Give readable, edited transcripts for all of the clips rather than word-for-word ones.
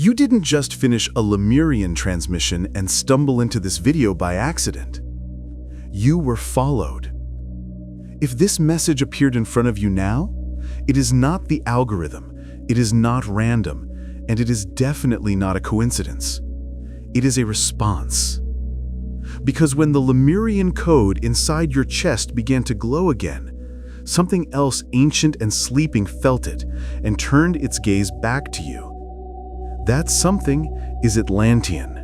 You didn't just finish a Lemurian transmission and stumble into this video by accident. You were followed. If this message appeared in front of you now, it is not the algorithm, it is not random, and it is definitely not a coincidence. It is a response. Because when the Lemurian code inside your chest began to glow again, something else ancient and sleeping felt it and turned its gaze back to you. That something is Atlantean.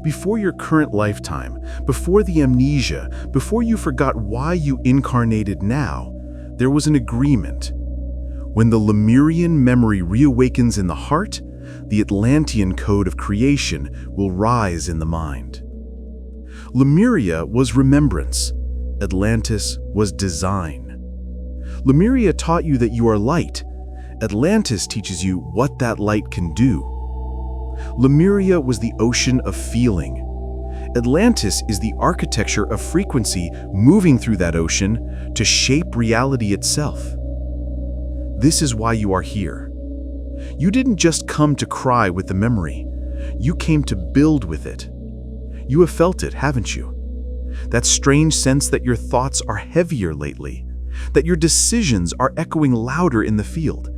Before your current lifetime, before the amnesia, before you forgot why you incarnated now, there was an agreement. When the Lemurian memory reawakens in the heart, the Atlantean code of creation will rise in the mind. Lemuria was remembrance. Atlantis was design. Lemuria taught you that you are light. Atlantis teaches you what that light can do. Lemuria was the ocean of feeling. Atlantis is the architecture of frequency moving through that ocean to shape reality itself. This is why you are here. You didn't just come to cry with the memory. You came to build with it. You have felt it, haven't you? That strange sense that your thoughts are heavier lately, that your decisions are echoing louder in the field,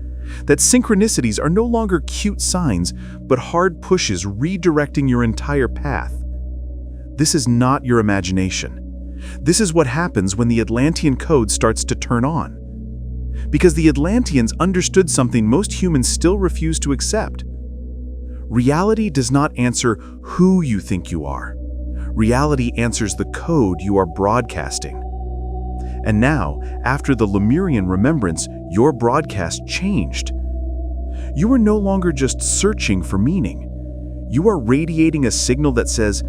that synchronicities are no longer cute signs, but hard pushes redirecting your entire path. This is not your imagination. This is what happens when the Atlantean Code starts to turn on. Because the Atlanteans understood something most humans still refuse to accept. Reality does not answer who you think you are. Reality answers the code you are broadcasting. And now, after the Lemurian remembrance, your broadcast changed. You are no longer just searching for meaning. You are radiating a signal that says,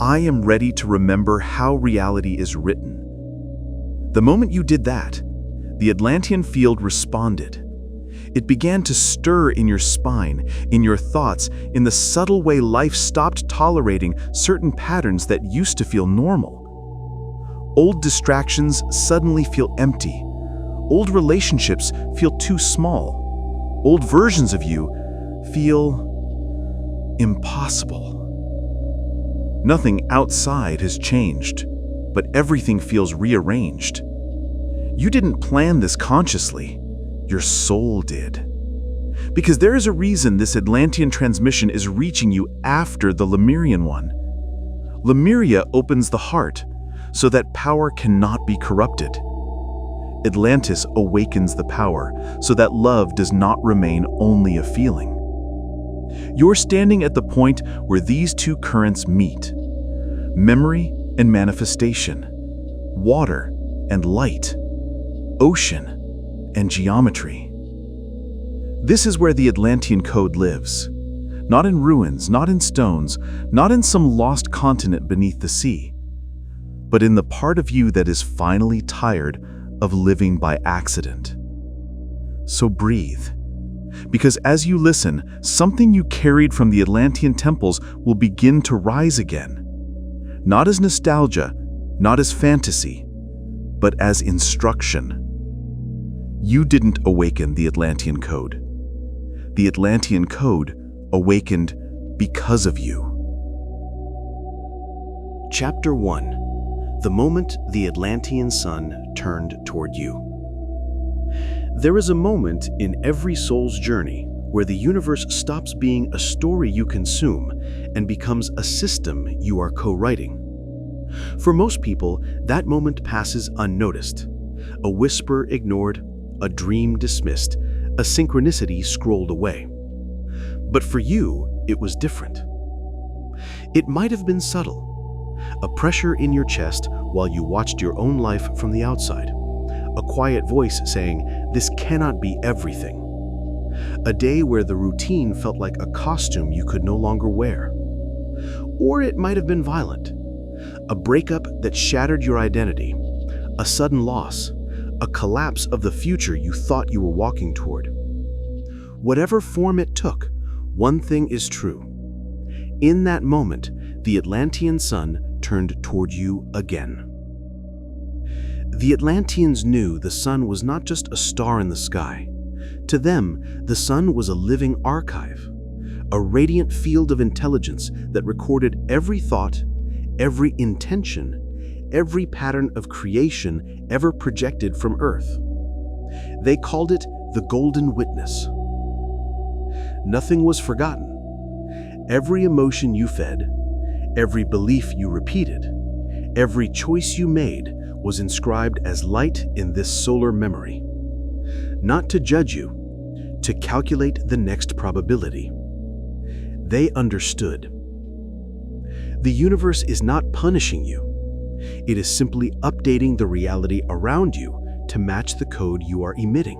I am ready to remember how reality is written. The moment you did that, the Atlantean field responded. It began to stir in your spine, in your thoughts, in the subtle way life stopped tolerating certain patterns that used to feel normal. Old distractions suddenly feel empty. Old relationships feel too small. Old versions of you feel impossible. Nothing outside has changed, but everything feels rearranged. You didn't plan this consciously. Your soul did. Because there is a reason this Atlantean transmission is reaching you after the Lemurian one. Lemuria opens the heart, so that power cannot be corrupted. Atlantis awakens the power, so that love does not remain only a feeling. You're standing at the point where these two currents meet. Memory and manifestation. Water and light. Ocean and geometry. This is where the Atlantean Code lives. Not in ruins, not in stones, not in some lost continent beneath the sea, but in the part of you that is finally tired of living by accident. So breathe, because as you listen, something you carried from the Atlantean temples will begin to rise again. Not as nostalgia, not as fantasy, but as instruction. You didn't awaken the Atlantean Code. The Atlantean Code awakened because of you. Chapter 1. The moment the Atlantean Sun turned toward you. There is a moment in every soul's journey where the universe stops being a story you consume and becomes a system you are co-writing. For most people, that moment passes unnoticed. A whisper ignored, a dream dismissed, a synchronicity scrolled away. But for you, it was different. It might have been subtle. A pressure in your chest while you watched your own life from the outside. A quiet voice saying, "This cannot be everything." A day where the routine felt like a costume you could no longer wear. Or it might have been violent. A breakup that shattered your identity. A sudden loss. A collapse of the future you thought you were walking toward. Whatever form it took, one thing is true. In that moment, the Atlantean Sun turned toward you again. The Atlanteans knew the sun was not just a star in the sky. To them, the sun was a living archive, a radiant field of intelligence that recorded every thought, every intention, every pattern of creation ever projected from Earth. They called it the Golden Witness. Nothing was forgotten. Every emotion you fed, every belief you repeated, every choice you made was inscribed as light in this solar memory. Not to judge you, to calculate the next probability. They understood. The universe is not punishing you. It is simply updating the reality around you to match the code you are emitting.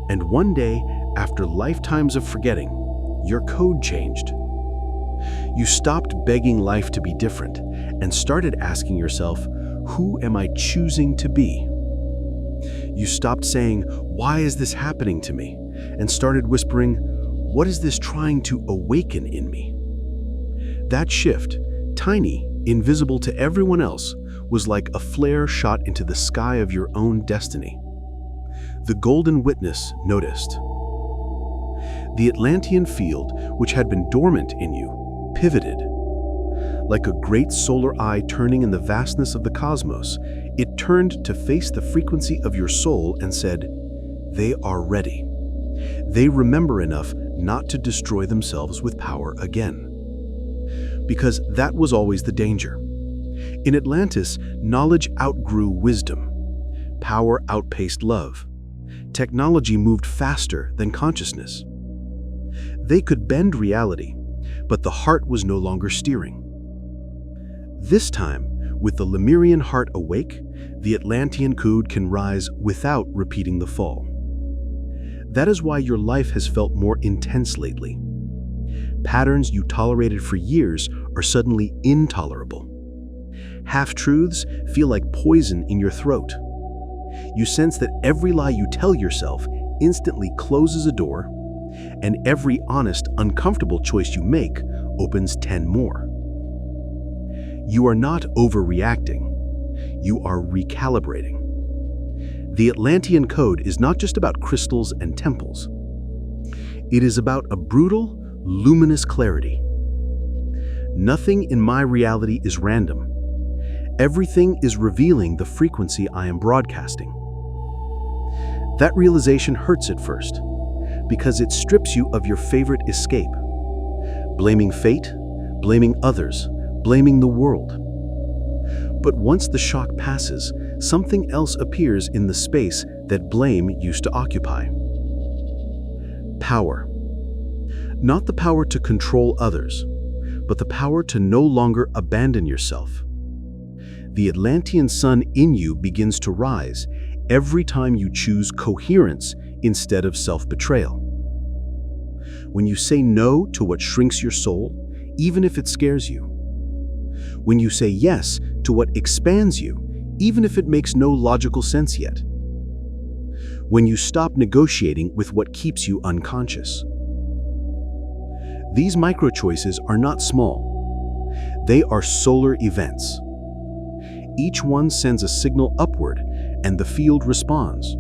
And one day, after lifetimes of forgetting, your code changed. You stopped begging life to be different and started asking yourself, who am I choosing to be? You stopped saying, why is this happening to me? And started whispering, what is this trying to awaken in me? That shift, tiny, invisible to everyone else, was like a flare shot into the sky of your own destiny. The Golden Witness noticed. The Atlantean field, which had been dormant in you, pivoted. Like a great solar eye turning in the vastness of the cosmos, it turned to face the frequency of your soul and said, they are ready. They remember enough not to destroy themselves with power again. Because that was always the danger. In Atlantis, knowledge outgrew wisdom. Power outpaced love. Technology moved faster than consciousness. They could bend reality, but the heart was no longer steering. This time, with the Lemurian heart awake, the Atlantean Code can rise without repeating the fall. That is why your life has felt more intense lately. Patterns you tolerated for years are suddenly intolerable. Half-truths feel like poison in your throat. You sense that every lie you tell yourself instantly closes a door, and every honest, uncomfortable choice you make opens 10 more. You are not overreacting. You are recalibrating. The Atlantean Code is not just about crystals and temples. It is about a brutal, luminous clarity. Nothing in my reality is random. Everything is revealing the frequency I am broadcasting. That realization hurts at first, because it strips you of your favorite escape. Blaming fate, blaming others, blaming the world. But once the shock passes, something else appears in the space that blame used to occupy. Power. Not the power to control others, but the power to no longer abandon yourself. The Atlantean Sun in you begins to rise every time you choose coherence instead of self-betrayal. When you say no to what shrinks your soul, even if it scares you. When you say yes to what expands you, even if it makes no logical sense yet. When you stop negotiating with what keeps you unconscious. These micro-choices are not small. They are solar events. Each one sends a signal upward, and the field responds.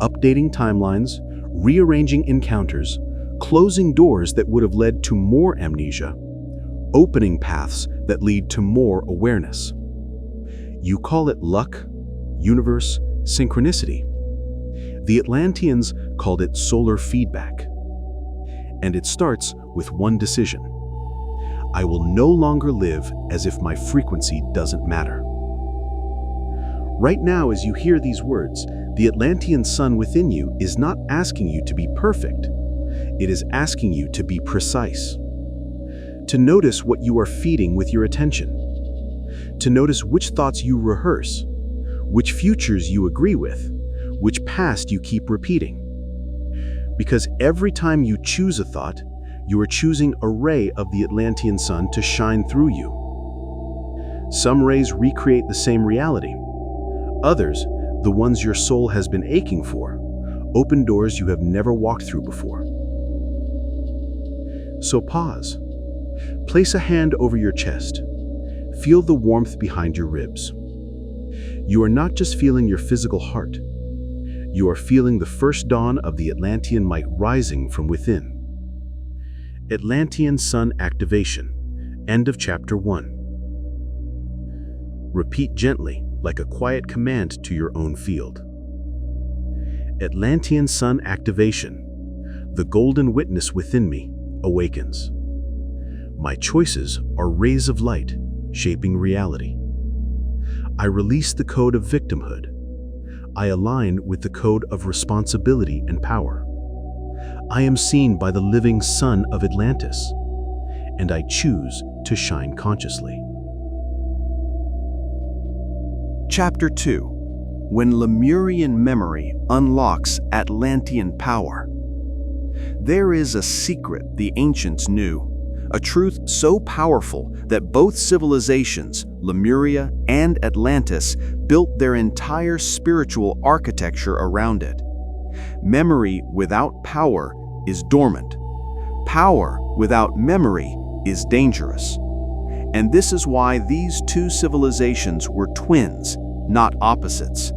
Updating timelines, rearranging encounters, closing doors that would have led to more amnesia, opening paths that lead to more awareness. You call it luck, universe, synchronicity. The Atlanteans called it solar feedback. And it starts with one decision. I will no longer live as if my frequency doesn't matter. Right now, as you hear these words, the Atlantean Sun within you is not asking you to be perfect. It is asking you to be precise. To notice what you are feeding with your attention. To notice which thoughts you rehearse, which futures you agree with, which past you keep repeating. Because every time you choose a thought, you are choosing a ray of the Atlantean Sun to shine through you. Some rays recreate the same reality. Others, the ones your soul has been aching for, open doors you have never walked through before. So pause. Place a hand over your chest. Feel the warmth behind your ribs. You are not just feeling your physical heart. You are feeling the first dawn of the Atlantean might rising from within. Atlantean Sun activation. End of Chapter 1. Repeat gently, like a quiet command to your own field. Atlantean Sun activation. The golden witness within me awakens. My choices are rays of light, shaping reality. I release the code of victimhood. I align with the code of responsibility and power. I am seen by the living sun of Atlantis, and I choose to shine consciously. Chapter 2. When Lemurian memory unlocks Atlantean power. There is a secret the ancients knew, a truth so powerful that both civilizations, Lemuria and Atlantis, built their entire spiritual architecture around it. Memory without power is dormant. Power without memory is dangerous. And this is why these two civilizations were twins, not opposites.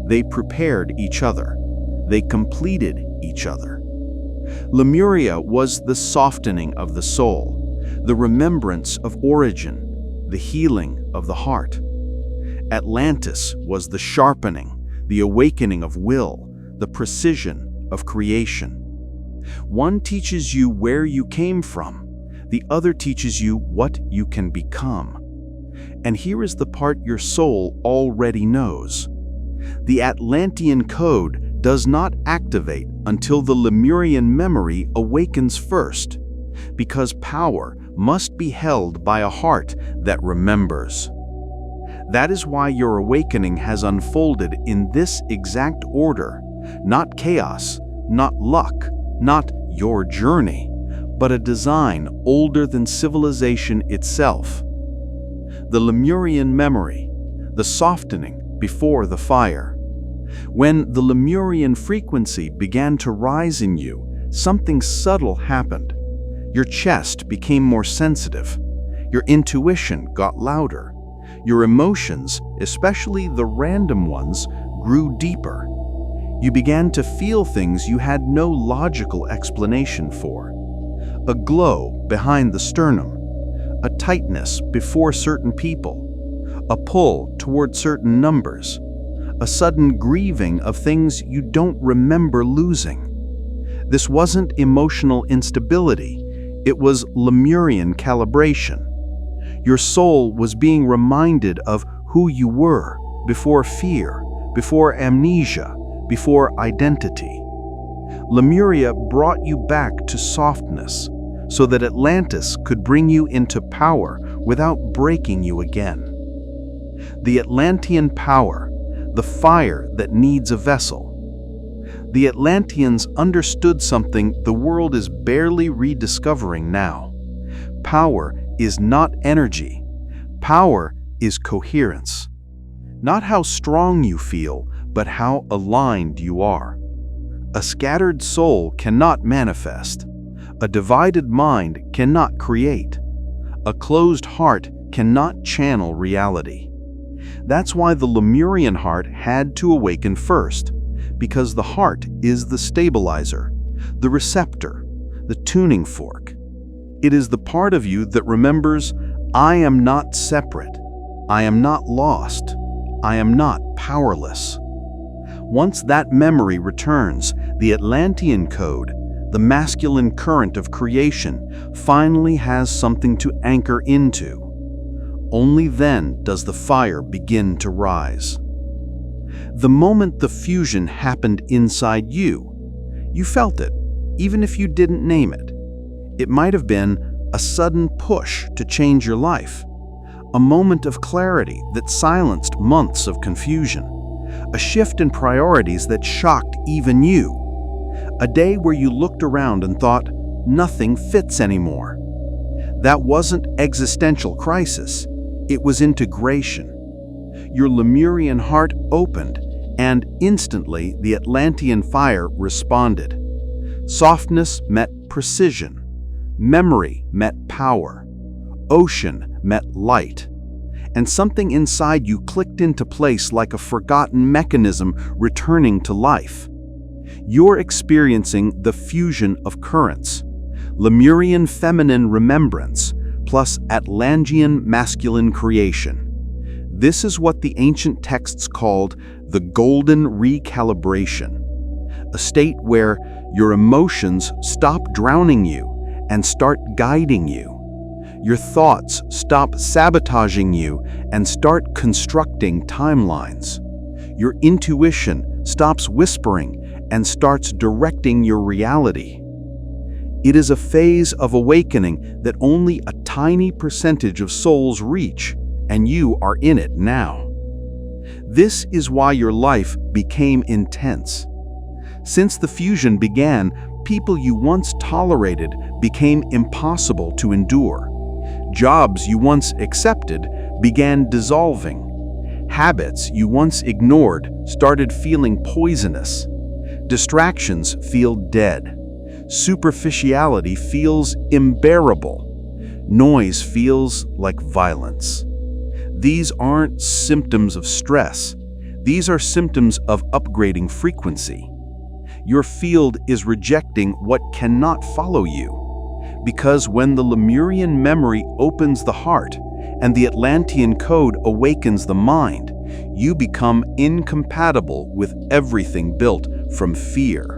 They prepared each other. They completed each other. Lemuria was the softening of the soul, the remembrance of origin, the healing of the heart. Atlantis was the sharpening, the awakening of will, the precision of creation. One teaches you where you came from, the other teaches you what you can become. And here is the part your soul already knows. The Atlantean Code does not activate until the Lemurian memory awakens first, because power must be held by a heart that remembers. That is why your awakening has unfolded in this exact order, not chaos, not luck, not your journey, but a design older than civilization itself. The Lemurian memory, the softening before the fire. When the Lemurian frequency began to rise in you, something subtle happened. Your chest became more sensitive. Your intuition got louder. Your emotions, especially the random ones, grew deeper. You began to feel things you had no logical explanation for. A glow behind the sternum, a tightness before certain people, a pull toward certain numbers, a sudden grieving of things you don't remember losing. This wasn't emotional instability, it was Lemurian calibration. Your soul was being reminded of who you were before fear, before amnesia, before identity. Lemuria brought you back to softness, so that Atlantis could bring you into power without breaking you again. The Atlantean power, the fire that needs a vessel. The Atlanteans understood something the world is barely rediscovering now. Power is not energy. Power is coherence. Not how strong you feel, but how aligned you are. A scattered soul cannot manifest. A divided mind cannot create. A closed heart cannot channel reality. That's why the Lemurian heart had to awaken first, because the heart is the stabilizer, the receptor, the tuning fork. It is the part of you that remembers, I am not separate, I am not lost, I am not powerless. Once that memory returns, the Atlantean Code, the masculine current of creation, finally has something to anchor into. Only then does the fire begin to rise. The moment the fusion happened inside you, you felt it, even if you didn't name it. It might have been a sudden push to change your life, a moment of clarity that silenced months of confusion, a shift in priorities that shocked even you, a day where you looked around and thought, nothing fits anymore. That wasn't existential crisis, it was integration. Your Lemurian heart opened, and instantly the Atlantean fire responded. Softness met precision, memory met power, ocean met light, and something inside you clicked into place like a forgotten mechanism returning to life. You're experiencing the fusion of currents. Lemurian feminine remembrance plus Atlantean masculine creation. This is what the ancient texts called the golden recalibration, a state where your emotions stop drowning you and start guiding you. Your thoughts stop sabotaging you and start constructing timelines. Your intuition stops whispering and starts directing your reality. It is a phase of awakening that only a tiny percentage of souls reach, and you are in it now. This is why your life became intense. Since the fusion began, people you once tolerated became impossible to endure. Jobs you once accepted began dissolving. Habits you once ignored started feeling poisonous. Distractions feel dead. Superficiality feels unbearable. Noise feels like violence. These aren't symptoms of stress. These are symptoms of upgrading frequency. Your field is rejecting what cannot follow you. Because when the Lemurian memory opens the heart and the Atlantean Code awakens the mind, you become incompatible with everything built from fear.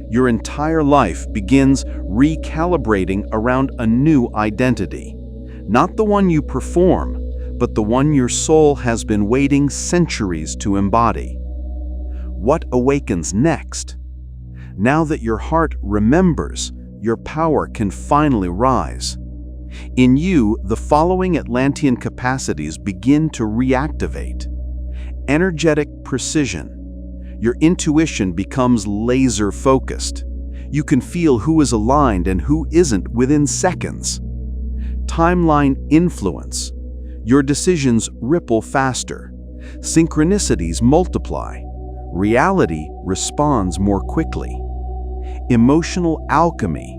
Your entire life begins recalibrating around a new identity. Not the one you perform, but the one your soul has been waiting centuries to embody. What awakens next? Now that your heart remembers, your power can finally rise. In you, the following Atlantean capacities begin to reactivate. Energetic precision. Your intuition becomes laser-focused. You can feel who is aligned and who isn't within seconds. Timeline influence. Your decisions ripple faster. Synchronicities multiply. Reality responds more quickly. Emotional alchemy.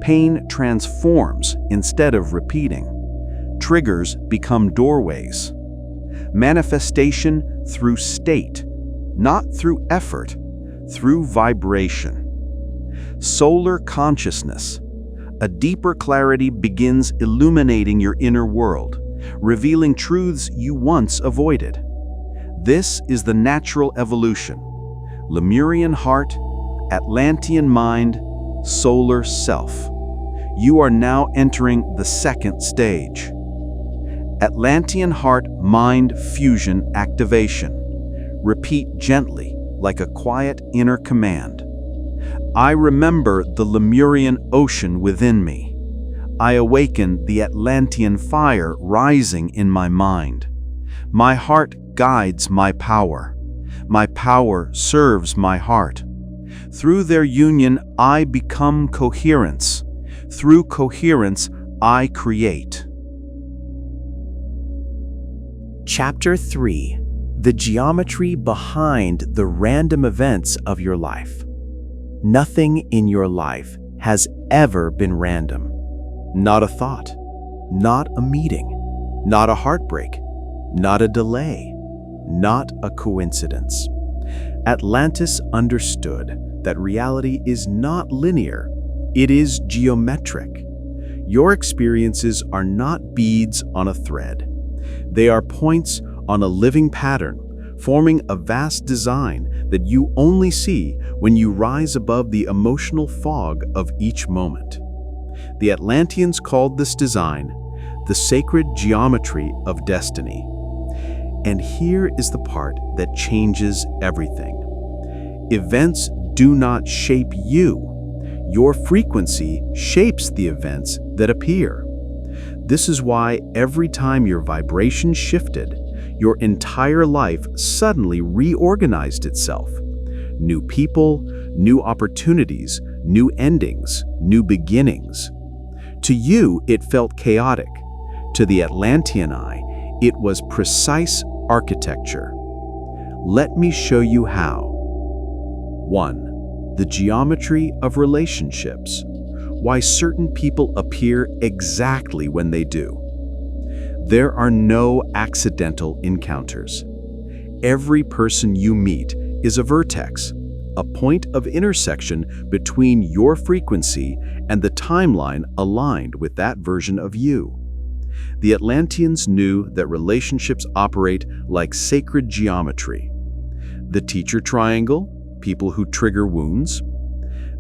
Pain transforms instead of repeating. Triggers become doorways. Manifestation through state, not through effort, through vibration. Solar consciousness. A deeper clarity begins illuminating your inner world, revealing truths you once avoided. This is the natural evolution. Lemurian heart, Atlantean mind, solar self. You are now entering the second stage. Atlantean heart-mind fusion activation. Repeat gently, like a quiet inner command. I remember the Lemurian ocean within me. I awaken the Atlantean fire rising in my mind. My heart guides my power. My power serves my heart. Through their union, I become coherence. Through coherence, I create. Chapter 3. The geometry behind the random events of your life. Nothing in your life has ever been random. Not a thought, not a meeting, not a heartbreak, not a delay, not a coincidence. Atlantis understood that reality is not linear, it is geometric. Your experiences are not beads on a thread. They are points on a living pattern, forming a vast design that you only see when you rise above the emotional fog of each moment. The Atlanteans called this design the sacred geometry of destiny. And here is the part that changes everything. Events do not shape you. Your frequency shapes the events that appear. This is why every time your vibration shifted, your entire life suddenly reorganized itself. New people, new opportunities, new endings, new beginnings. To you, it felt chaotic. To the Atlantean eye, it was precise architecture. Let me show you how. 1. The geometry of relationships. Why certain people appear exactly when they do. There are no accidental encounters. Every person you meet is a vertex, a point of intersection between your frequency and the timeline aligned with that version of you. The Atlanteans knew that relationships operate like sacred geometry. The teacher triangle, people who trigger wounds.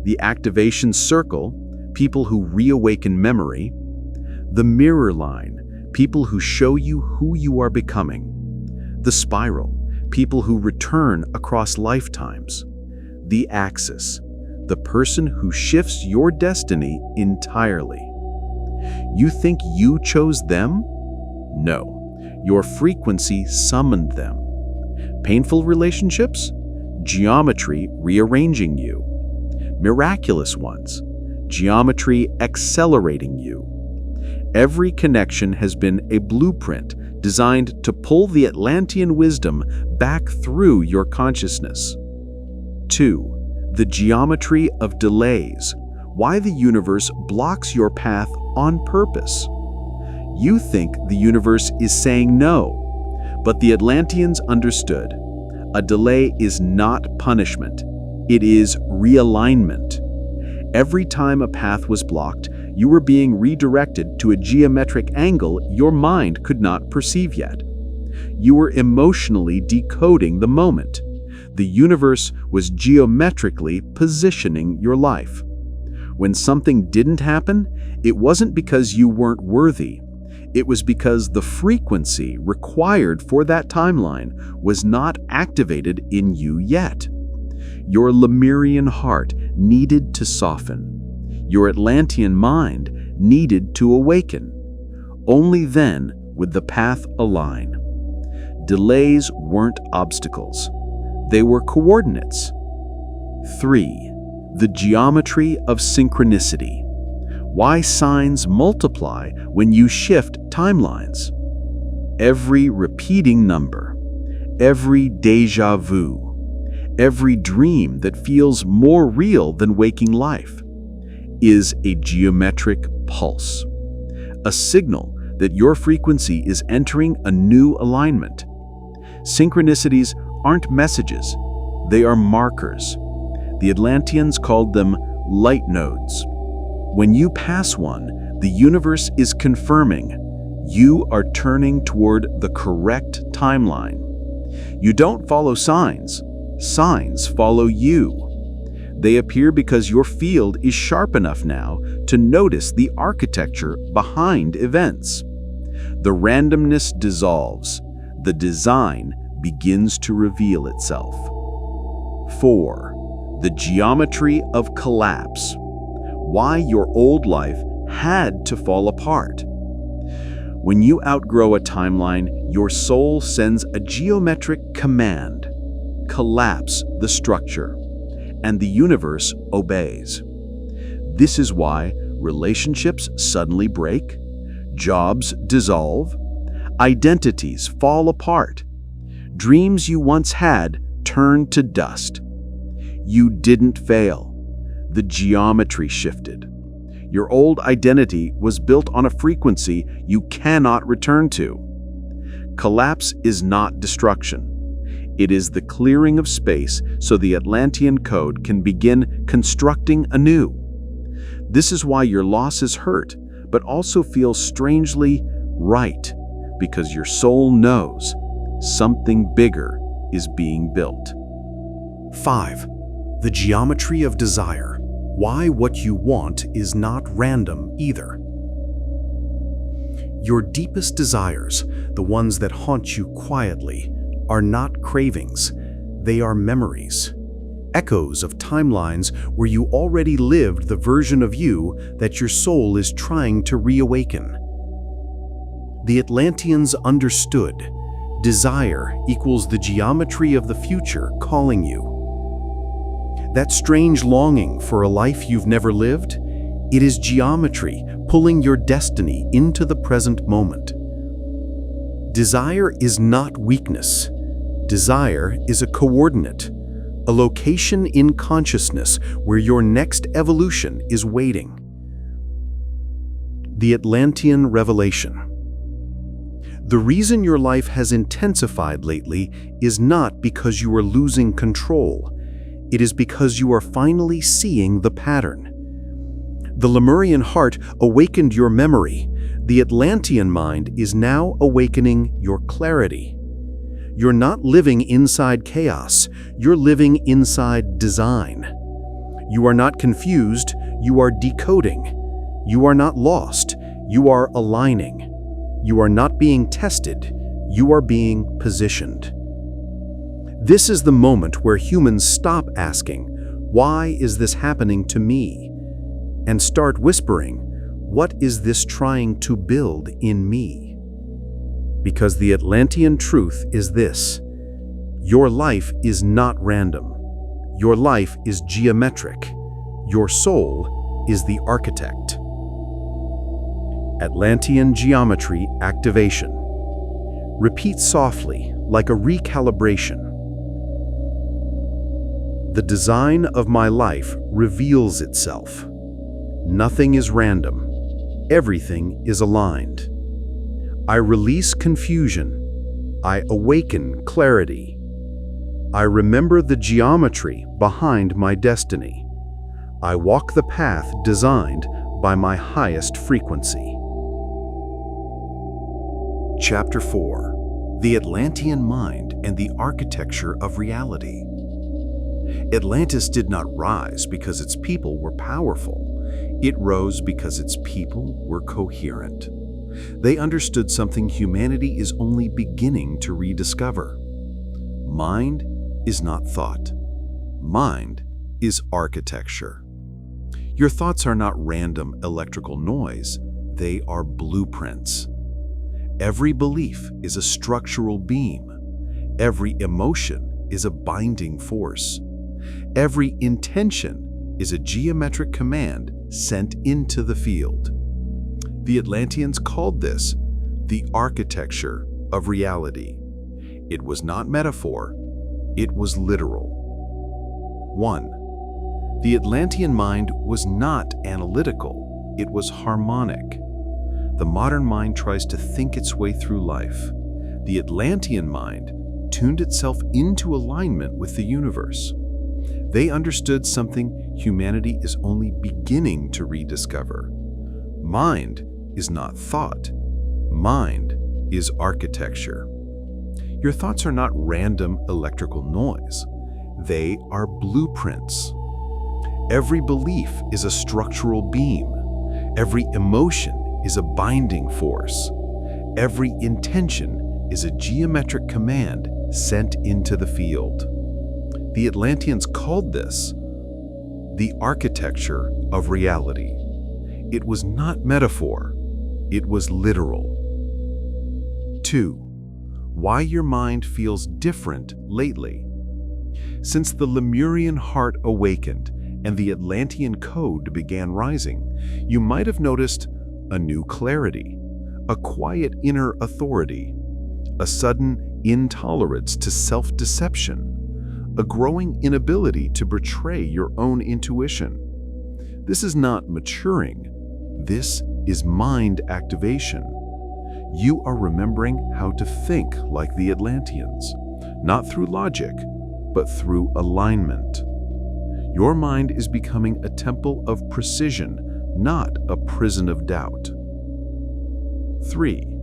The activation circle, people who reawaken memory. The mirror line, people who show you who you are becoming. The spiral, people who return across lifetimes. The axis, the person who shifts your destiny entirely. You think you chose them? No, your frequency summoned them. Painful relationships? Geometry rearranging you. Miraculous ones? Geometry accelerating you. Every connection has been a blueprint designed to pull the Atlantean wisdom back through your consciousness. 2. The geometry of delays. Why the universe blocks your path on purpose. You think the universe is saying no, but the Atlanteans understood. A delay is not punishment. It is realignment. Every time a path was blocked, you were being redirected to a geometric angle your mind could not perceive yet. You were emotionally decoding the moment. The universe was geometrically positioning your life. When something didn't happen, it wasn't because you weren't worthy. It was because the frequency required for that timeline was not activated in you yet. Your Lemurian heart needed to soften. Your Atlantean mind needed to awaken. Only then would the path align. Delays weren't obstacles. They were coordinates. 3. The geometry of synchronicity. Why signs multiply when you shift timelines. Every repeating number, every déjà vu, every dream that feels more real than waking life is a geometric pulse, a signal that your frequency is entering a new alignment. Synchronicities aren't messages, they are markers. The Atlanteans called them light nodes. When you pass one, the universe is confirming you are turning toward the correct timeline. You don't follow signs, signs follow you. They appear because your field is sharp enough now to notice the architecture behind events. The randomness dissolves, the design begins to reveal itself. 4. The geometry of collapse. Why your old life had to fall apart. When you outgrow a timeline, your soul sends a geometric command. Collapse the structure, and the universe obeys. This is why relationships suddenly break, jobs dissolve, identities fall apart, dreams you once had turn to dust. You didn't fail. The geometry shifted. Your old identity was built on a frequency you cannot return to. Collapse is not destruction. It is the clearing of space so the Atlantean Code can begin constructing anew. This is why your losses hurt, but also feel strangely right, because your soul knows something bigger is being built. 5. The geometry of desire. Why what you want is not random either. Your deepest desires, the ones that haunt you quietly, are not cravings. They are memories. Echoes of timelines where you already lived the version of you that your soul is trying to reawaken. The Atlanteans understood. Desire equals the geometry of the future calling you. That strange longing for a life you've never lived? It is geometry pulling your destiny into the present moment. Desire is not weakness. Desire is a coordinate, a location in consciousness where your next evolution is waiting. The Atlantean revelation. The reason your life has intensified lately is not because you are losing control. it is because you are finally seeing the pattern. The Lemurian heart awakened your memory. The Atlantean mind is now awakening your clarity. You're not living inside chaos, you're living inside design. You are not confused, you are decoding. You are not lost, you are aligning. You are not being tested, you are being positioned. This is the moment where humans stop asking, "Why is this happening to me?" and start whispering, "What is this trying to build in me?" Because the Atlantean truth is this: your life is not random. Your life is geometric. Your soul is the architect. Atlantean geometry activation. Repeat softly, like a recalibration. The design of my life reveals itself. Nothing is random. Everything is aligned. I release confusion. I awaken clarity. I remember the geometry behind my destiny. I walk the path designed by my highest frequency. Chapter 4: The Atlantean Mind and the Architecture of Reality. Atlantis did not rise because its people were powerful. It rose because its people were coherent. They understood something humanity is only beginning to rediscover. Mind is not thought. Mind is architecture. Your thoughts are not random electrical noise. They are blueprints. Every belief is a structural beam. Every emotion is a binding force. Every intention is a geometric command sent into the field. The Atlanteans called this the architecture of reality. It was not metaphor, it was literal. 1. The Atlantean mind was not analytical, it was harmonic. The modern mind tries to think its way through life. The Atlantean mind tuned itself into alignment with the universe. They understood something humanity is only beginning to rediscover. Mind is not thought. Mind is architecture. Your thoughts are not random electrical noise. They are blueprints. Every belief is a structural beam. Every emotion is a binding force. Every intention is a geometric command sent into the field. The Atlanteans called this the architecture of reality. It was not metaphor, it was literal. 2. Why your mind feels different lately. Since the Lemurian heart awakened and the Atlantean Code began rising, you might have noticed a new clarity, a quiet inner authority, a sudden intolerance to self-deception, a growing inability to betray your own intuition. This is not maturing. This is mind activation. You are remembering how to think like the Atlanteans, not through logic, but through alignment. Your mind is becoming a temple of precision, not a prison of doubt. 3.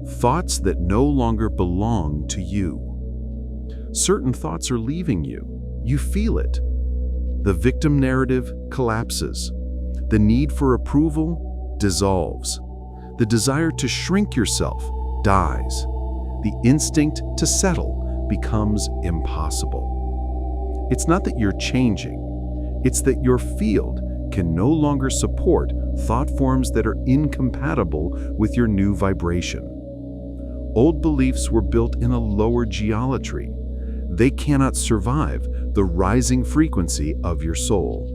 Thoughts that no longer belong to you. Certain thoughts are leaving you. You feel it. The victim narrative collapses. The need for approval dissolves. The desire to shrink yourself dies. The instinct to settle becomes impossible. It's not that you're changing. It's that your field can no longer support thought forms that are incompatible with your new vibration. Old beliefs were built in a lower geometry. They cannot survive the rising frequency of your soul.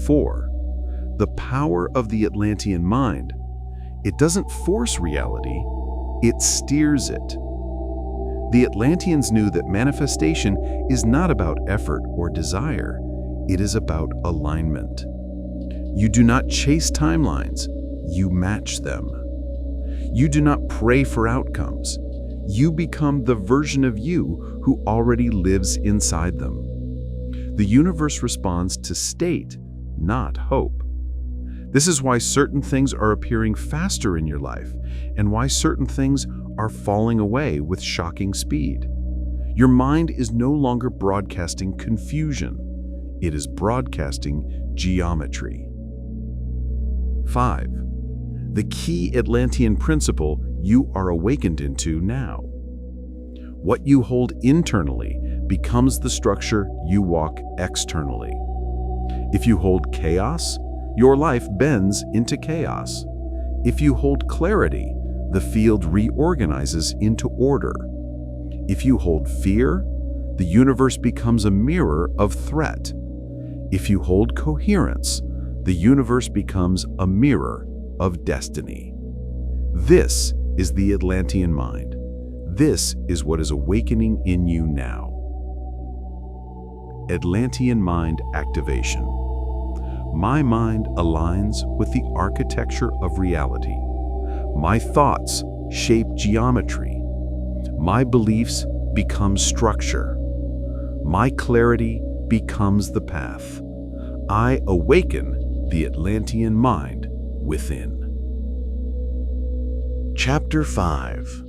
4. The power of the Atlantean mind. It doesn't force reality, it steers it. The Atlanteans knew that manifestation is not about effort or desire, it is about alignment. You do not chase timelines, you match them. You do not pray for outcomes, you become the version of you who already lives inside them. The universe responds to state, not hope. This is why certain things are appearing faster in your life, and why certain things are falling away with shocking speed. Your mind is no longer broadcasting confusion. It is broadcasting geometry. 5. The key Atlantean principle you are awakened into now. What you hold internally becomes the structure you walk externally. If you hold chaos, your life bends into chaos. If you hold clarity, the field reorganizes into order. If you hold fear, the universe becomes a mirror of threat. If you hold coherence, the universe becomes a mirror of destiny. This is the Atlantean mind. This is what is awakening in you now. Atlantean mind activation. My mind aligns with the architecture of reality. My thoughts shape geometry. My beliefs become structure. My clarity becomes the path. I awaken the Atlantean mind within. Chapter 5.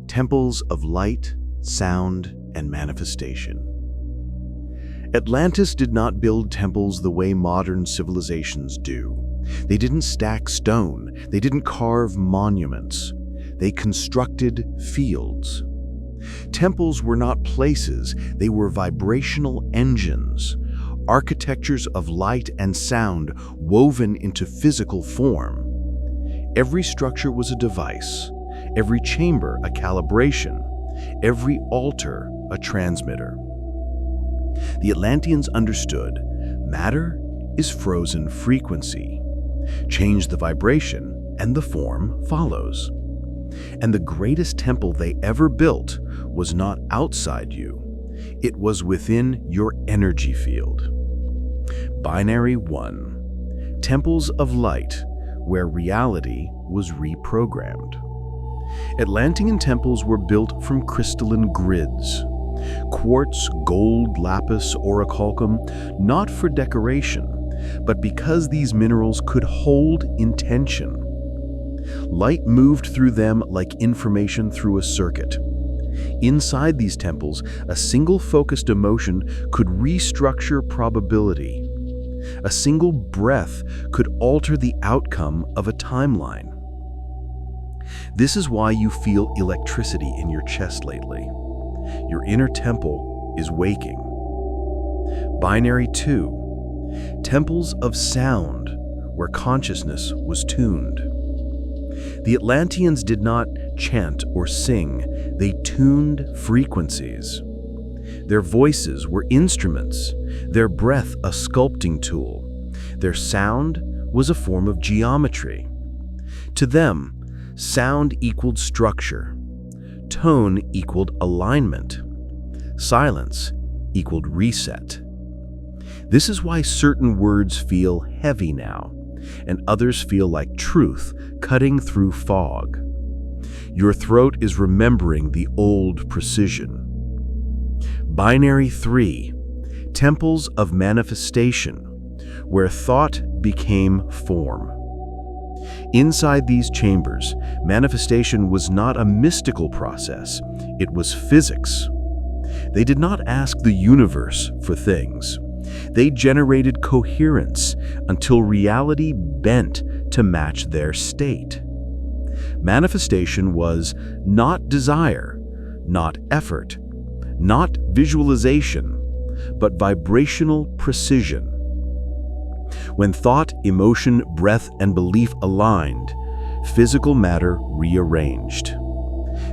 Temples of Light, Sound, and Manifestation. Atlantis did not build temples the way modern civilizations do. They didn't stack stone. They didn't carve monuments. They constructed fields. Temples were not places. They were vibrational engines, architectures of light and sound woven into physical form. Every structure was a device, every chamber a calibration, every altar a transmitter. The Atlanteans understood matter is frozen frequency. Change the vibration and the form follows. And the greatest temple they ever built was not outside you. It was within your energy field. Binary 1. Temples of light, where reality was reprogrammed. Atlantean temples were built from crystalline grids. Quartz, gold, lapis, orichalcum, not for decoration, but because these minerals could hold intention. Light moved through them like information through a circuit. Inside these temples, a single focused emotion could restructure probability. A single breath could alter the outcome of a timeline. This is why you feel electricity in your chest lately. Your inner temple is waking. Binary 2. Temples of sound, where consciousness was tuned. The Atlanteans did not chant or sing, they tuned frequencies. Their voices were instruments, their breath a sculpting tool. Their sound was a form of geometry. To them, sound equaled structure. Tone equaled alignment. Silence equaled reset. This is why certain words feel heavy now, and others feel like truth cutting through fog. Your throat is remembering the old precision. Binary 3. Temples of manifestation, where thought became form. Inside these chambers, manifestation was not a mystical process, it was physics. They did not ask the universe for things. They generated coherence until reality bent to match their state. Manifestation was not desire, not effort, not visualization, but vibrational precision. When thought, emotion, breath, and belief aligned, physical matter rearranged.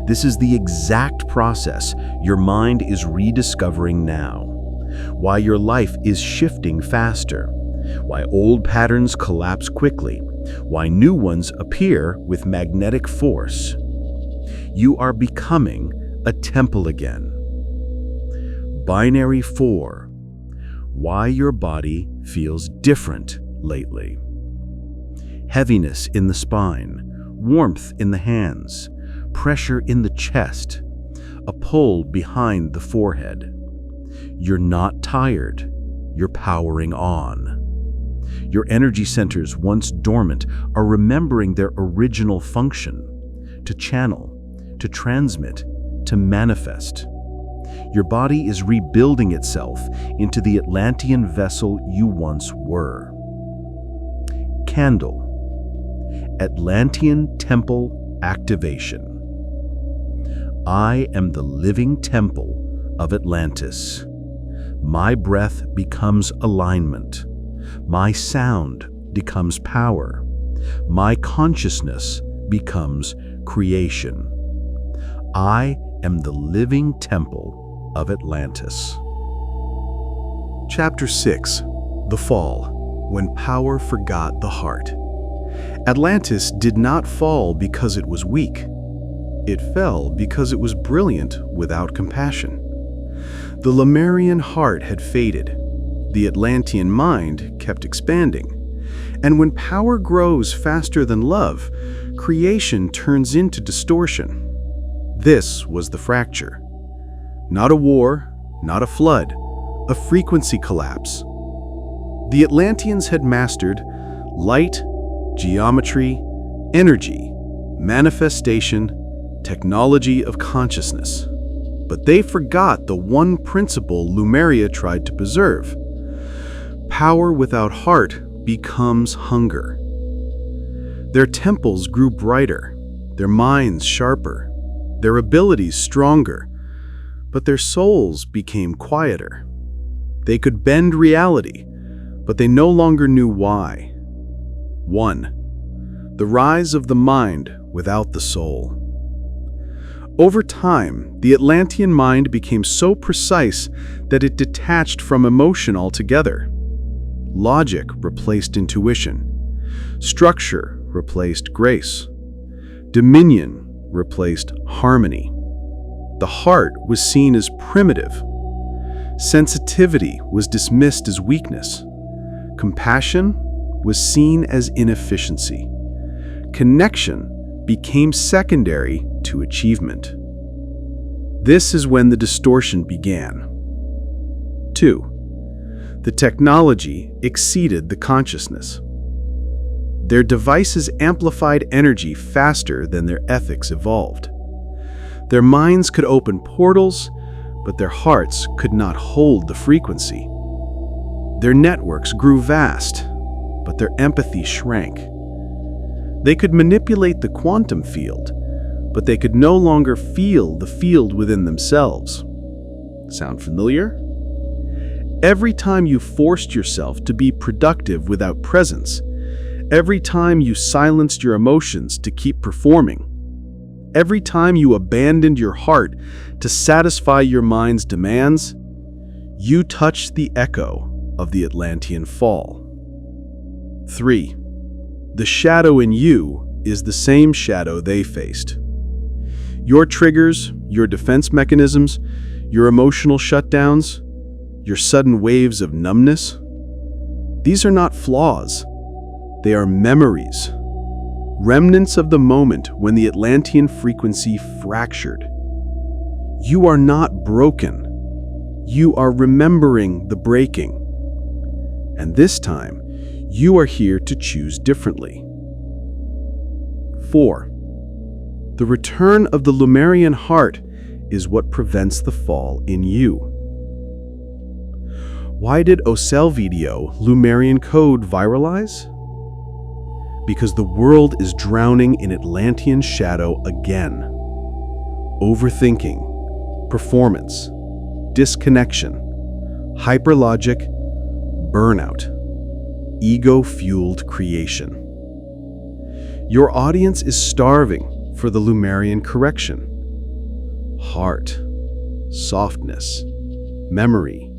This is the exact process your mind is rediscovering now. Why your life is shifting faster. Why old patterns collapse quickly. Why new ones appear with magnetic force. You are becoming a temple again. Binary 4. Why your body feels different lately. Heaviness in the spine, warmth in the hands, pressure in the chest, a pull behind the forehead. You're not tired, you're powering on. Your energy centers, once dormant, are remembering their original function: to channel, to transmit, to manifest. Your body is rebuilding itself into the Atlantean vessel you once were. Candle. Atlantean Temple Activation. I am the living temple of Atlantis. My breath becomes alignment. My sound becomes power. My consciousness becomes creation. I am the living temple of Atlantis. Chapter 6. The Fall, when power forgot the heart. Atlantis did not fall because it was weak. It fell because it was brilliant without compassion. The Lemurian heart had faded. The Atlantean mind kept expanding. And when power grows faster than love, creation turns into distortion. This was the fracture. Not a war, not a flood, a frequency collapse. The Atlanteans had mastered light, geometry, energy, manifestation, technology of consciousness. But they forgot the one principle Lemuria tried to preserve. Power without heart becomes hunger. Their temples grew brighter, their minds sharper, their abilities stronger, but their souls became quieter. They could bend reality, but they no longer knew why. 1. The rise of the mind without the soul. Over time, the Atlantean mind became so precise that it detached from emotion altogether. Logic replaced intuition. Structure replaced grace. Dominion replaced harmony. The heart was seen as primitive. Sensitivity was dismissed as weakness. Compassion was seen as inefficiency. Connection became secondary to achievement. This is when the distortion began. 2. The technology exceeded the consciousness. Their devices amplified energy faster than their ethics evolved. Their minds could open portals, but their hearts could not hold the frequency. Their networks grew vast, but their empathy shrank. They could manipulate the quantum field, but they could no longer feel the field within themselves. Sound familiar? Every time you forced yourself to be productive without presence, every time you silenced your emotions to keep performing, every time you abandoned your heart to satisfy your mind's demands, you touched the echo of the Atlantean fall. 3. The shadow in you is the same shadow they faced. Your triggers, your defense mechanisms, your emotional shutdowns, your sudden waves of numbness, these are not flaws. They are memories. Remnants of the moment when the Atlantean frequency fractured. You are not broken. You are remembering the breaking. And this time, you are here to choose differently. 4. The return of the Lemurian heart is what prevents the fall in you. Why did Ocel video Atlantean Code viralize? Because the world is drowning in Atlantean shadow again. Overthinking, performance, disconnection, hyperlogic, burnout, ego-fueled creation. Your audience is starving for the Lemurian correction. Heart, softness, memory,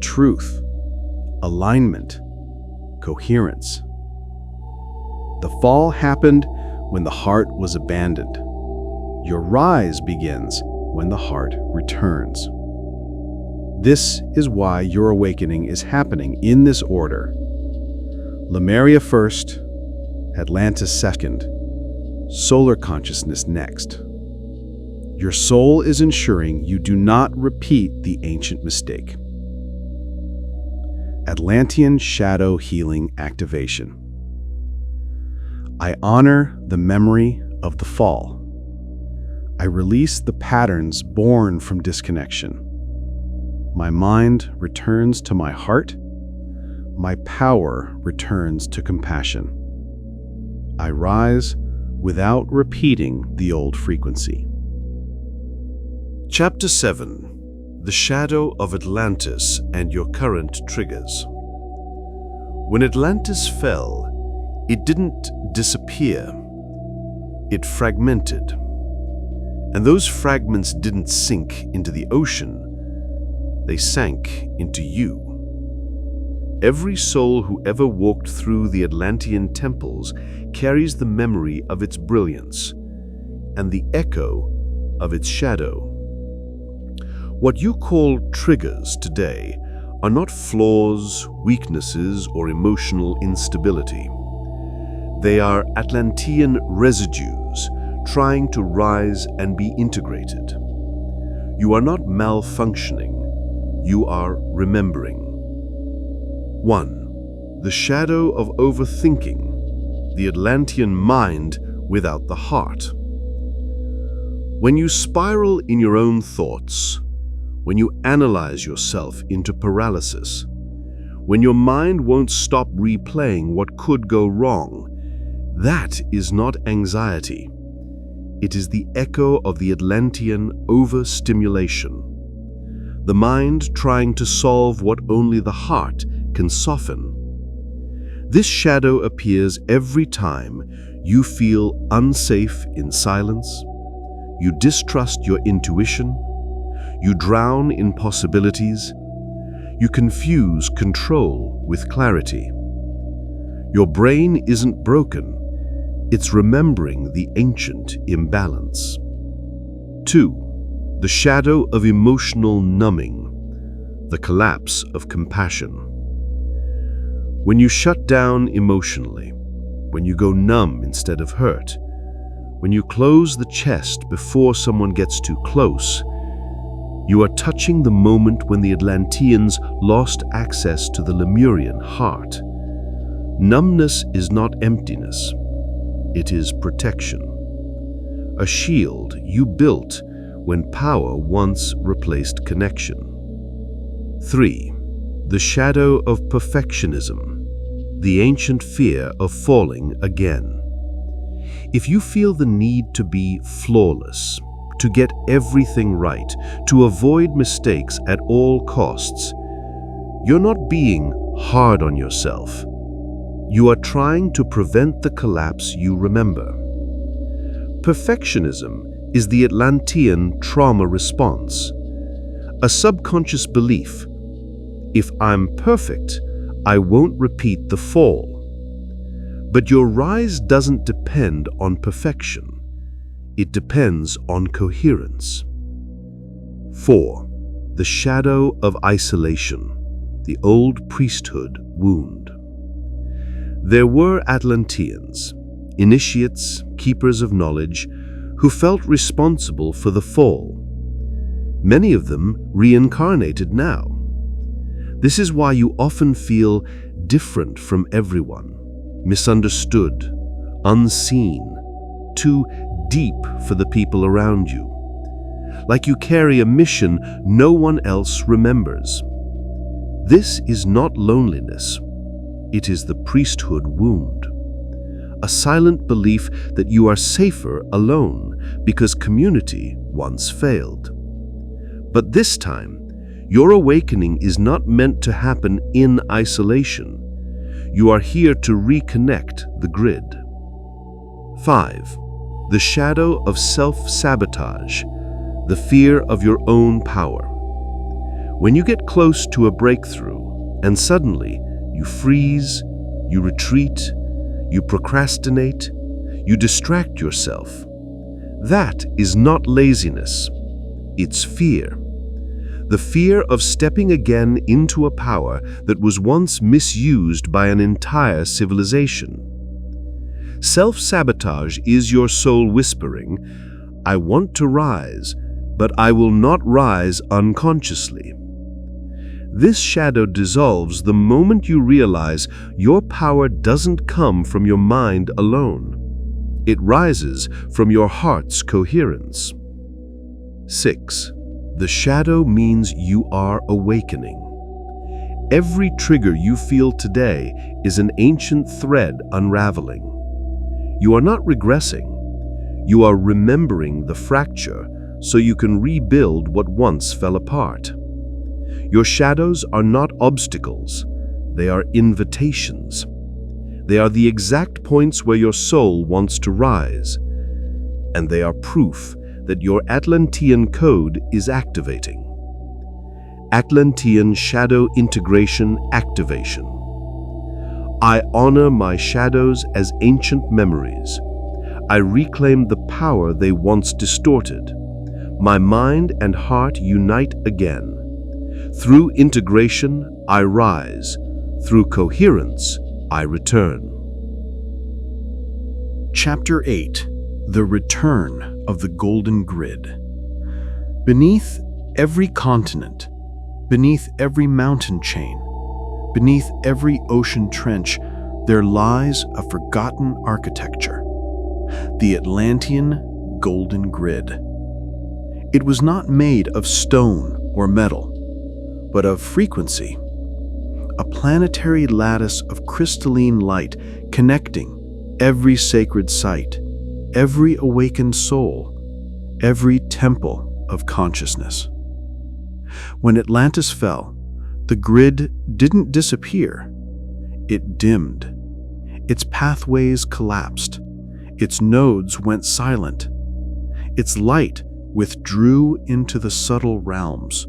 truth, alignment, coherence. The fall happened when the heart was abandoned. Your rise begins when the heart returns. This is why your awakening is happening in this order. Lemuria first, Atlantis second, solar consciousness next. Your soul is ensuring you do not repeat the ancient mistake. Atlantean Shadow Healing Activation. I honor the memory of the fall. I release the patterns born from disconnection. My mind returns to my heart. My power returns to compassion. I rise without repeating the old frequency. Chapter 7. The Shadow of Atlantis and Your Current Triggers. When Atlantis fell, it didn't disappear. It fragmented. And those fragments didn't sink into the ocean. They sank into you. Every soul who ever walked through the Atlantean temples carries the memory of its brilliance and the echo of its shadow. What you call triggers today are not flaws, weaknesses, or emotional instability. They are Atlantean residues trying to rise and be integrated. You are not malfunctioning, you are remembering. 1. The shadow of overthinking, the Atlantean mind without the heart. When you spiral in your own thoughts, when you analyze yourself into paralysis, when your mind won't stop replaying what could go wrong, that is not anxiety. It is the echo of the Atlantean overstimulation. The mind trying to solve what only the heart can soften. This shadow appears every time you feel unsafe in silence, you distrust your intuition, you drown in possibilities, you confuse control with clarity. Your brain isn't broken, it's remembering the ancient imbalance. 2. The shadow of emotional numbing, the collapse of compassion. When you shut down emotionally, when you go numb instead of hurt, when you close the chest before someone gets too close, you are touching the moment when the Atlanteans lost access to the Lemurian heart. Numbness is not emptiness, it is protection. A shield you built when power once replaced connection. 3. The shadow of perfectionism, the ancient fear of falling again. If you feel the need to be flawless, to get everything right, to avoid mistakes at all costs, you're not being hard on yourself. You are trying to prevent the collapse you remember. Perfectionism is the Atlantean trauma response, a subconscious belief: if I'm perfect, I won't repeat the fall. But your rise doesn't depend on perfection. It depends on coherence. 4. The shadow of isolation, the old priesthood wound. There were Atlanteans, initiates, keepers of knowledge, who felt responsible for the fall. Many of them reincarnated now. This is why you often feel different from everyone, misunderstood, unseen, too deep for the people around you. Like you carry a mission no one else remembers. This is not loneliness. It is the priesthood wound. A silent belief that you are safer alone because community once failed. But this time, your awakening is not meant to happen in isolation. You are here to reconnect the grid. 5. The shadow of self-sabotage, the fear of your own power. When you get close to a breakthrough and suddenly you freeze, you retreat, you procrastinate, you distract yourself, that is not laziness, it's fear. The fear of stepping again into a power that was once misused by an entire civilization. Self-sabotage is your soul whispering, I want to rise, but I will not rise unconsciously. This shadow dissolves the moment you realize your power doesn't come from your mind alone. It rises from your heart's coherence. 6. The shadow means you are awakening. Every trigger you feel today is an ancient thread unraveling. You are not regressing. You are remembering the fracture so you can rebuild what once fell apart. Your shadows are not obstacles. They are invitations. They are the exact points where your soul wants to rise. And they are proof that your Atlantean Code is activating. Atlantean Shadow Integration Activation. I honor my shadows as ancient memories. I reclaim the power they once distorted. My mind and heart unite again. Through integration, I rise. Through coherence, I return. Chapter 8. The Return of the Golden Grid. Beneath every continent, beneath every mountain chain, beneath every ocean trench, there lies a forgotten architecture. The Atlantean Golden Grid. It was not made of stone or metal, but of frequency. A planetary lattice of crystalline light connecting every sacred site, every awakened soul, every temple of consciousness. When Atlantis fell, the grid didn't disappear. It dimmed. Its pathways collapsed. Its nodes went silent. Its light withdrew into the subtle realms,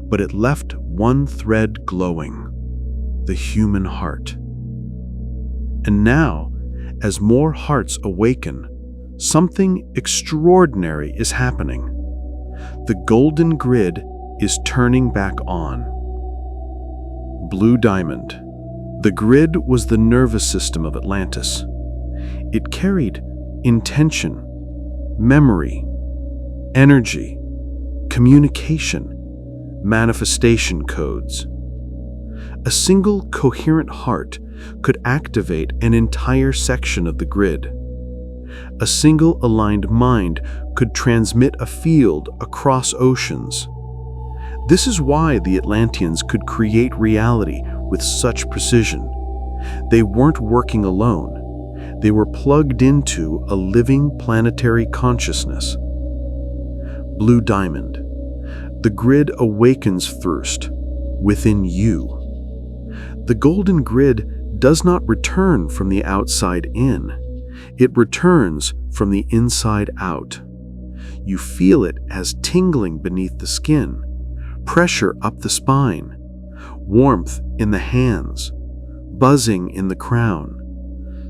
but it left one thread glowing, the human heart. And now, as more hearts awaken, something extraordinary is happening. The golden grid is turning back on. Blue Diamond. The grid was the nervous system of Atlantis. It carried intention, memory, energy, communication, manifestation codes. A single coherent heart could activate an entire section of the grid. A single aligned mind could transmit a field across oceans. This is why the Atlanteans could create reality with such precision. They weren't working alone. They were plugged into a living planetary consciousness. Blue Diamond. The grid awakens first, within you. The golden grid does not return from the outside in. It returns from the inside out. You feel it as tingling beneath the skin, pressure up the spine, warmth in the hands, buzzing in the crown,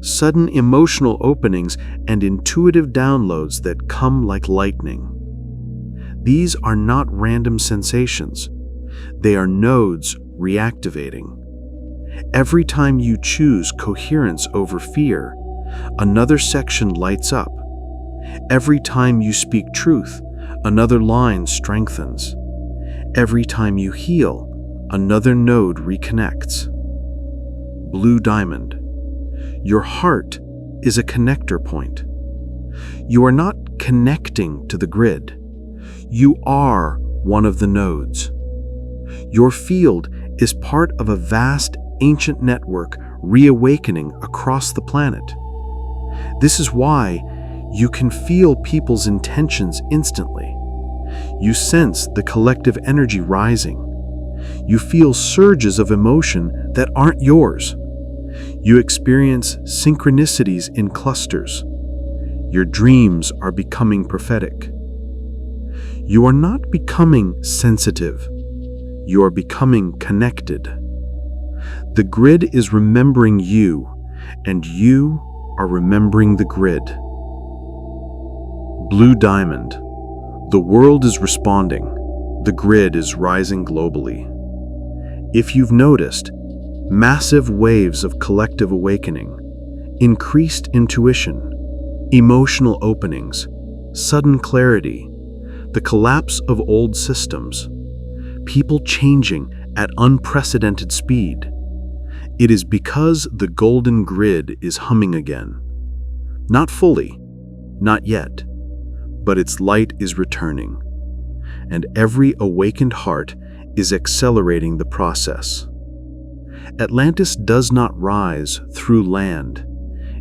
sudden emotional openings and intuitive downloads that come like lightning. These are not random sensations. They are nodes reactivating. Every time you choose coherence over fear, another section lights up. Every time you speak truth, another line strengthens. Every time you heal, another node reconnects. Blue Diamond. Your heart is a connector point. You are not connecting to the grid. You are one of the nodes. Your field is part of a vast ancient network reawakening across the planet. This is why you can feel people's intentions instantly. You sense the collective energy rising. You feel surges of emotion that aren't yours. You experience synchronicities in clusters. Your dreams are becoming prophetic. You are not becoming sensitive. You are becoming connected. The grid is remembering you, and you are remembering the grid. Blue Diamond. The world is responding. The grid is rising globally. If you've noticed, massive waves of collective awakening, increased intuition, emotional openings, sudden clarity, the collapse of old systems, people changing at unprecedented speed. It is because the golden grid is humming again. Not fully, not yet, but its light is returning, and every awakened heart is accelerating the process. Atlantis does not rise through land,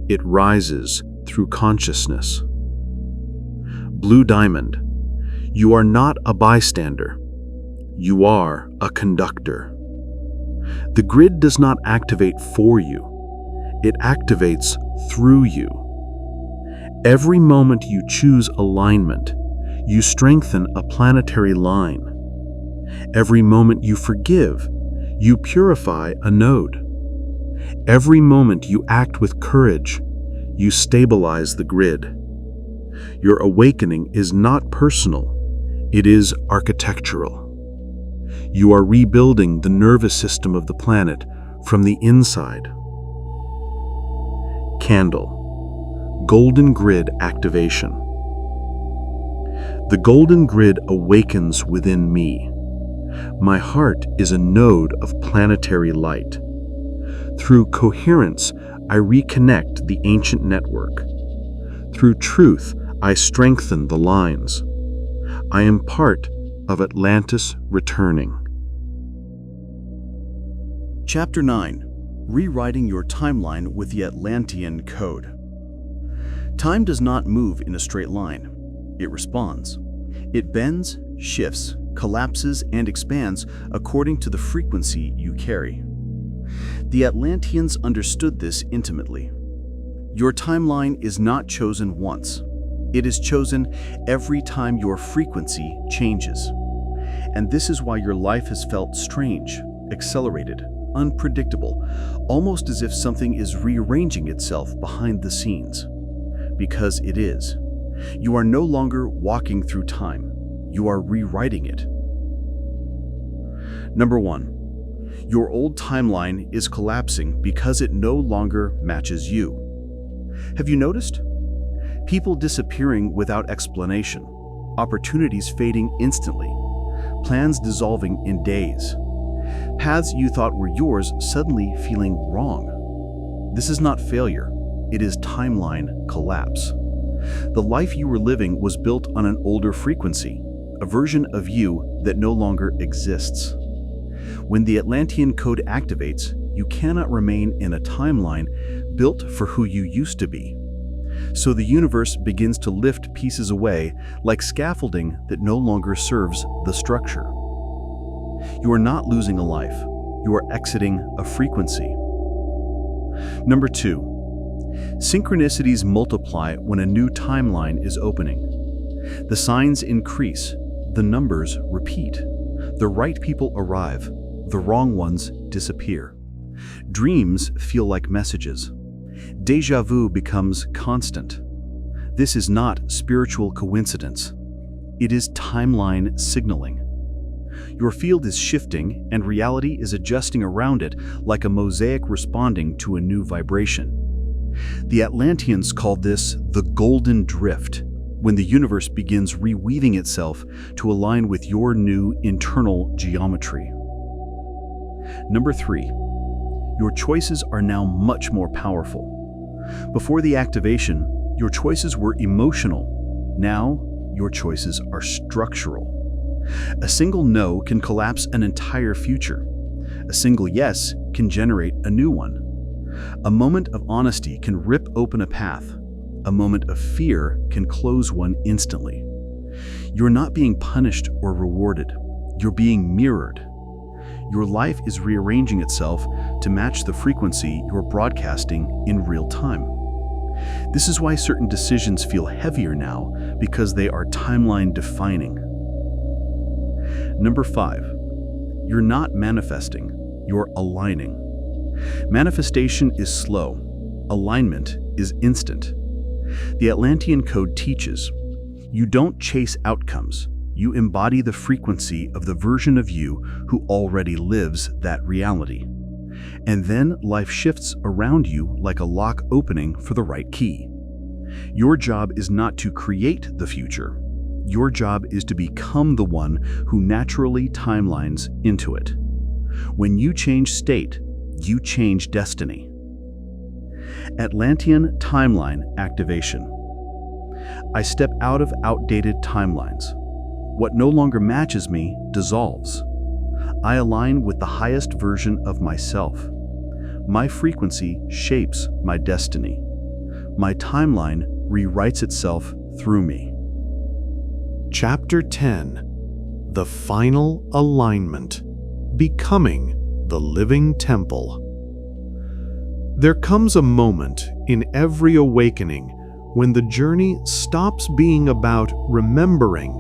it rises through consciousness. Blue Diamond, you are not a bystander, you are a conductor. The grid does not activate for you, it activates through you. Every moment you choose alignment, you strengthen a planetary line. Every moment you forgive, you purify a node. Every moment you act with courage, you stabilize the grid. Your awakening is not personal, it is architectural. You are rebuilding the nervous system of the planet from the inside. Candle, golden grid activation. The golden grid awakens within me. My heart is a node of planetary light. Through coherence, I reconnect the ancient network. Through truth, I strengthen the lines. I am part of Atlantis returning. Chapter 9. Rewriting Your Timeline with the Atlantean Code. Time does not move in a straight line. It responds. It bends, shifts, collapses, and expands according to the frequency you carry. The Atlanteans understood this intimately. Your timeline is not chosen once. It is chosen every time your frequency changes. And this is why your life has felt strange, accelerated, unpredictable, almost as if something is rearranging itself behind the scenes. Because it is. You are no longer walking through time. You are rewriting it. Number 1. Your old timeline is collapsing because it no longer matches you. Have you noticed? People disappearing without explanation, opportunities fading instantly, plans dissolving in days, paths you thought were yours suddenly feeling wrong. This is not failure, it is timeline collapse. The life you were living was built on an older frequency, a version of you that no longer exists. When the Atlantean Code activates, you cannot remain in a timeline built for who you used to be. So the universe begins to lift pieces away like scaffolding that no longer serves the structure. You are not losing a life, you are exiting a frequency. Number 2. Synchronicities multiply when a new timeline is opening. The signs increase, the numbers repeat. The right people arrive, the wrong ones disappear. Dreams feel like messages. Déjà vu becomes constant. This is not spiritual coincidence. It is timeline signaling. Your field is shifting and reality is adjusting around it like a mosaic responding to a new vibration. The Atlanteans called this the golden drift, when the universe begins reweaving itself to align with your new internal geometry. Number 3. Your choices are now much more powerful. Before the activation, your choices were emotional. Now, your choices are structural. A single no can collapse an entire future. A single yes can generate a new one. A moment of honesty can rip open a path. A moment of fear can close one instantly. You're not being punished or rewarded. You're being mirrored. Your life is rearranging itself to match the frequency you're broadcasting in real time. This is why certain decisions feel heavier now, because they are timeline defining. Number 5. You're not manifesting, you're aligning. Manifestation is slow. Alignment is instant. The Atlantean Code teaches, you don't chase outcomes. You embody the frequency of the version of you who already lives that reality. And then life shifts around you like a lock opening for the right key. Your job is not to create the future. Your job is to become the one who naturally timelines into it. When you change state, you change destiny. Atlantean timeline activation. I step out of outdated timelines. What no longer matches me dissolves. I align with the highest version of myself. My frequency shapes my destiny. My timeline rewrites itself through me. Chapter 10. The Final Alignment. Becoming the Living Temple. There comes a moment in every awakening when the journey stops being about remembering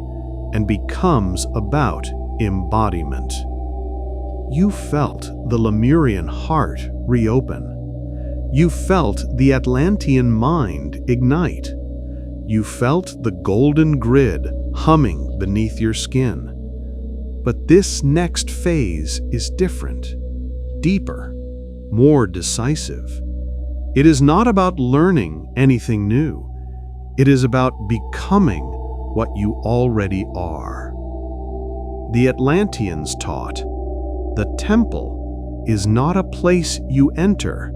and becomes about embodiment. You felt the Lemurian heart reopen. You felt the Atlantean mind ignite. You felt the golden grid humming beneath your skin. But this next phase is different, deeper, more decisive. It is not about learning anything new. It is about becoming what you already are. The Atlanteans taught, the temple is not a place you enter,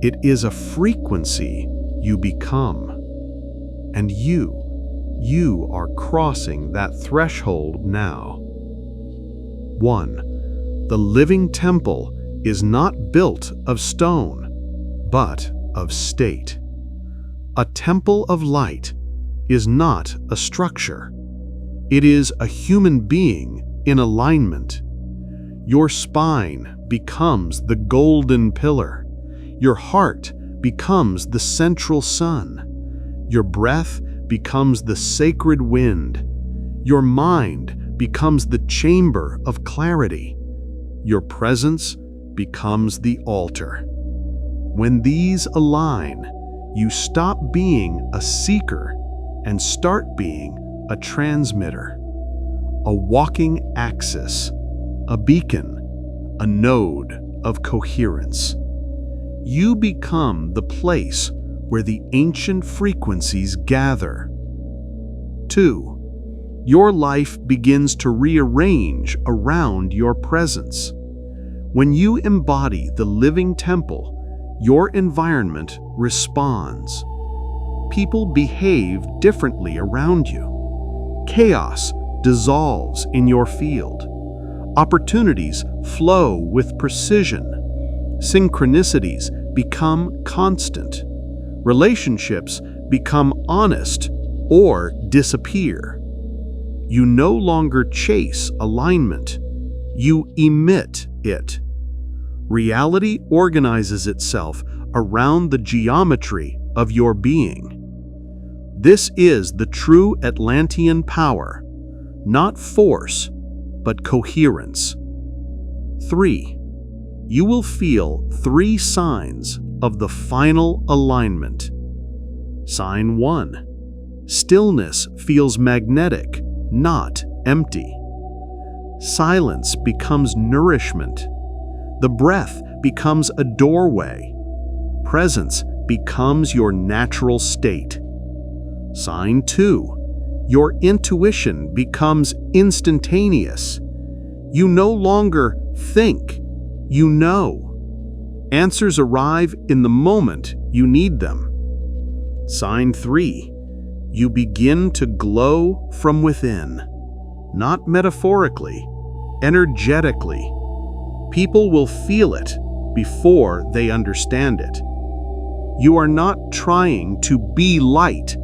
it is a frequency you become. And you are crossing that threshold now. 1. The living temple is not built of stone, but of state. A temple of light is not a structure. It is a human being in alignment. Your spine becomes the golden pillar. Your heart becomes the central sun. Your breath becomes the sacred wind. Your mind becomes the chamber of clarity. Your presence becomes the altar. When these align, you stop being a seeker and start being a transmitter, a walking axis, a beacon, a node of coherence. You become the place where the ancient frequencies gather. 2. Your life begins to rearrange around your presence. When you embody the living temple, your environment responds. People behave differently around you. Chaos dissolves in your field. Opportunities flow with precision. Synchronicities become constant. Relationships become honest or disappear. You no longer chase alignment. You emit it. Reality organizes itself around the geometry of your being. This is the true Atlantean power, not force, but coherence. 3. You will feel 3 signs of the final alignment. Sign 1. Stillness feels magnetic, not empty. Silence becomes nourishment. The breath becomes a doorway. Presence becomes your natural state. Sign 2. Your intuition becomes instantaneous. You no longer think, you know. Answers arrive in the moment you need them. Sign 3. You begin to glow from within, not metaphorically, energetically. People will feel it before they understand it. You are not trying to be light.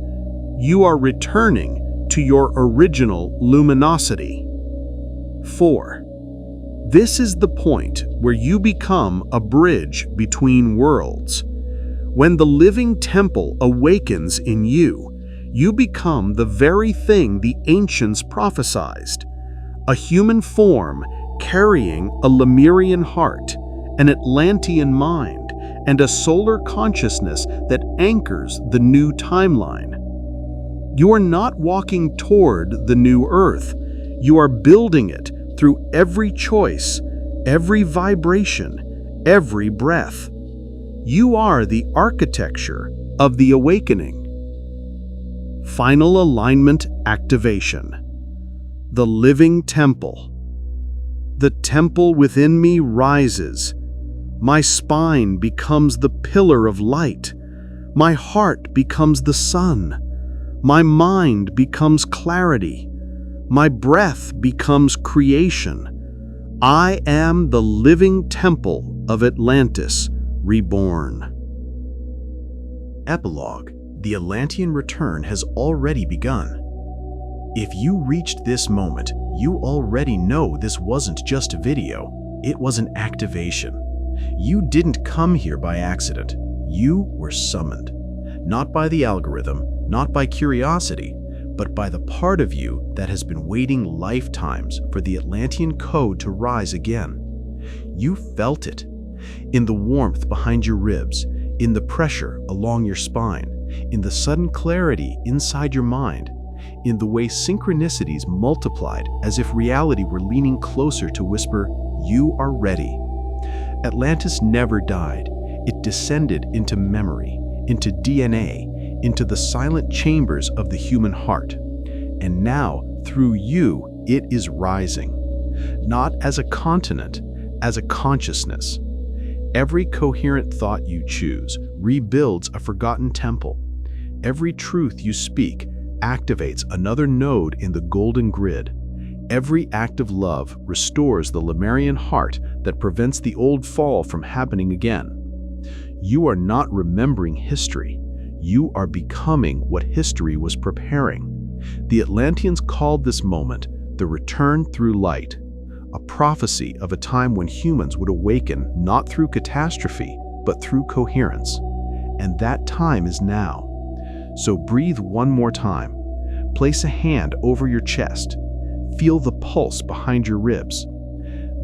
You are returning to your original luminosity. 4. This is the point where you become a bridge between worlds. When the living temple awakens in you, you become the very thing the ancients prophesied, a human form carrying a Lemurian heart, an Atlantean mind, and a solar consciousness that anchors the new timeline. You are not walking toward the new Earth. You are building it through every choice, every vibration, every breath. You are the architecture of the awakening. Final alignment activation. The living temple. The temple within me rises. My spine becomes the pillar of light. My heart becomes the sun. My mind becomes clarity. My breath becomes creation. I am the living temple of Atlantis, reborn. Epilogue. The Atlantean return has already begun. If you reached this moment, you already know this wasn't just a video, it was an activation. You didn't come here by accident. You were summoned. Not by the algorithm, not by curiosity, but by the part of you that has been waiting lifetimes for the Atlantean Code to rise again. You felt it. In the warmth behind your ribs, in the pressure along your spine, in the sudden clarity inside your mind, in the way synchronicities multiplied as if reality were leaning closer to whisper, "You are ready." Atlantis never died. It descended into memory, into DNA, into the silent chambers of the human heart. And now, through you, it is rising. Not as a continent, as a consciousness. Every coherent thought you choose rebuilds a forgotten temple. Every truth you speak activates another node in the golden grid. Every act of love restores the Lemurian heart that prevents the old fall from happening again. You are not remembering history. You are becoming what history was preparing. The Atlanteans called this moment the return through light, a prophecy of a time when humans would awaken not through catastrophe, but through coherence. And that time is now. So breathe one more time. Place a hand over your chest. Feel the pulse behind your ribs.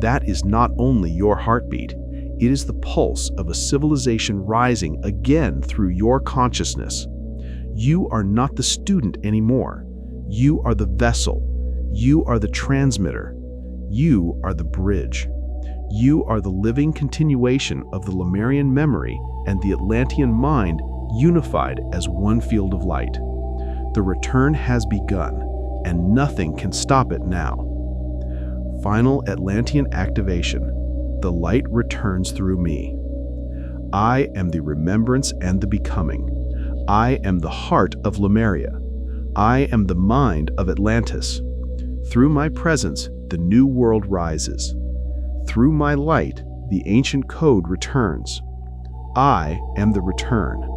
That is not only your heartbeat, it is the pulse of a civilization rising again through your consciousness. You are not the student anymore. You are the vessel. You are the transmitter. You are the bridge. You are the living continuation of the Lemurian memory and the Atlantean mind unified as one field of light. The return has begun, and nothing can stop it now. Final Atlantean activation. The light returns through me. I am the remembrance and the becoming. I am the heart of Lemuria. I am the mind of Atlantis. Through my presence, the new world rises. Through my light, the ancient code returns. I am the return.